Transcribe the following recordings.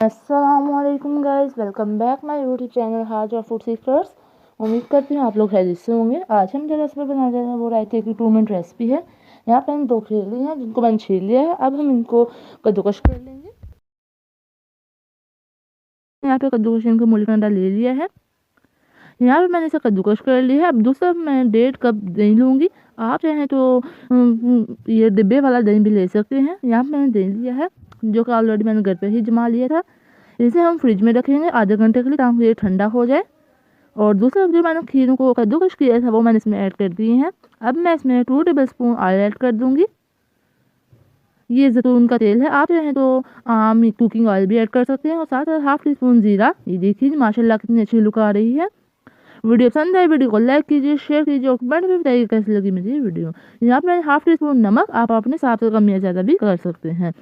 अस्सलामुअलैकुम guys, welcome back my YouTube channel Hajra food secrets. उम्मीद करती हूँ आप लोग खैरियत से होंगे। आज हम जो रेसिपी बना रहे हैं वो रायते की 2 मिनट रेसिपी है। यहाँ पे हम 2 करेले हैं जिनको मैंने छील लिया है। अब हम इनको कद्दूकस कर लेंगे। यहाँ पे कद्दूकस इनको मूली का डंडा ले लिया है। यहाँ पे मैंने इसे कद्दूकस कर लिया है। अब दूसरा मैं 1.5 कप दही लूँगी। आप चाहें तो ये डिब्बे वाला दही भी ले सकते हैं। यहाँ पे मैंने दही लिया है जो कि ऑलरेडी मैंने घर पे ही जमा लिया था। इसे हम फ्रिज में रखेंगे आधे घंटे के लिए ताकि ये ठंडा हो जाए। और दूसरा जो मैंने खीरों को कद्दूकस किया था वो मैंने इसमें ऐड कर दिए हैं। अब मैं इसमें 2 टेबलस्पून ऑयल ऐड कर दूंगी। ये जैतून का तेल है, आप चाहें तो आम कुकिंग ऑयल भी ऐड कर सकते हैं। और साथ साथ 1/2 टीस्पून जीरा। ये देखिए माशाल्लाह कितनी अच्छी लुक आ रही है। वीडियो पसंद आए वीडियो को लाइक कीजिए, शेयर कीजिए और कमेंट में बताइए कैसी लगी मेरी वीडियो। यहाँ पर मैंने 1/2 टीस्पून नमक, आप अपने हिसाब से कम या ज़्यादा भी कर सकते हैं।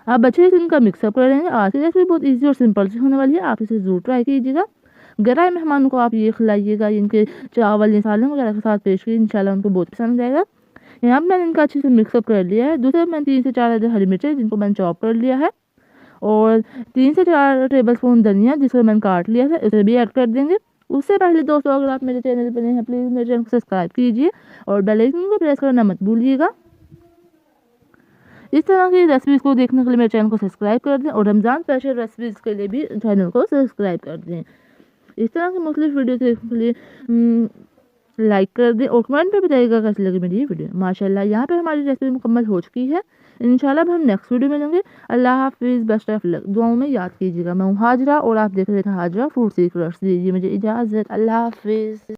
आप अच्छे से इनका मिक्सअप करेंगे। आज की रेसिपी बहुत ईजी और सिंपल सी होने वाली है, आप इसे ज़रूर ट्राई कीजिएगा। घर आए मेहमानों को आप ये खिलाइएगा, इनके चावल या सालन वगैरह के साथ पेश कीजिए, इंशाल्लाह उनको बहुत पसंद आएगा। यहाँ पर मैंने इनका अच्छे से मिक्सअप कर लिया है। दूसरे मैंने 3 से 4 अदर हरी मिर्चें जिनको मैंने चॉप कर लिया है और 3 से 4 टेबलस्पून धनिया जिसको मैंने काट लिया था, इसे भी ऐड कर देंगे। उससे पहले दोस्तों अगर आप मेरे चैनल पर नए हैं प्लीज़ मेरे चैनल को सब्सक्राइब कीजिए और बेल आइकन को प्रेस करना मत भूलिएगा। इस तरह की रेसिपीज़ को देखने के लिए मेरे चैनल को सब्सक्राइब कर दें और रमज़ान स्पेशल रेसिपीज़ के लिए भी चैनल को सब्सक्राइब कर दें। इस तरह की मुख्तलिफ वीडियो देखने के लिए लाइक कर दें और कमेंट पे बताइएगा कैसी लगी मेरी ये वीडियो। माशाल्लाह यहाँ पे हमारी रेसिपी मुकम्मल हो चुकी है। इंशाल्लाह हम नेक्स्ट वीडियो में मिलेंगे। अल्लाह हाफिज़, बेस्ट ऑफ लक। दुआओं में याद कीजिएगा। मैं हूँ हाजरा और आप देख रहे थे हाजरा फूड सीक्रेट्स। दीजिए मुझे इजाज़त। अल्लाह हाफिज़।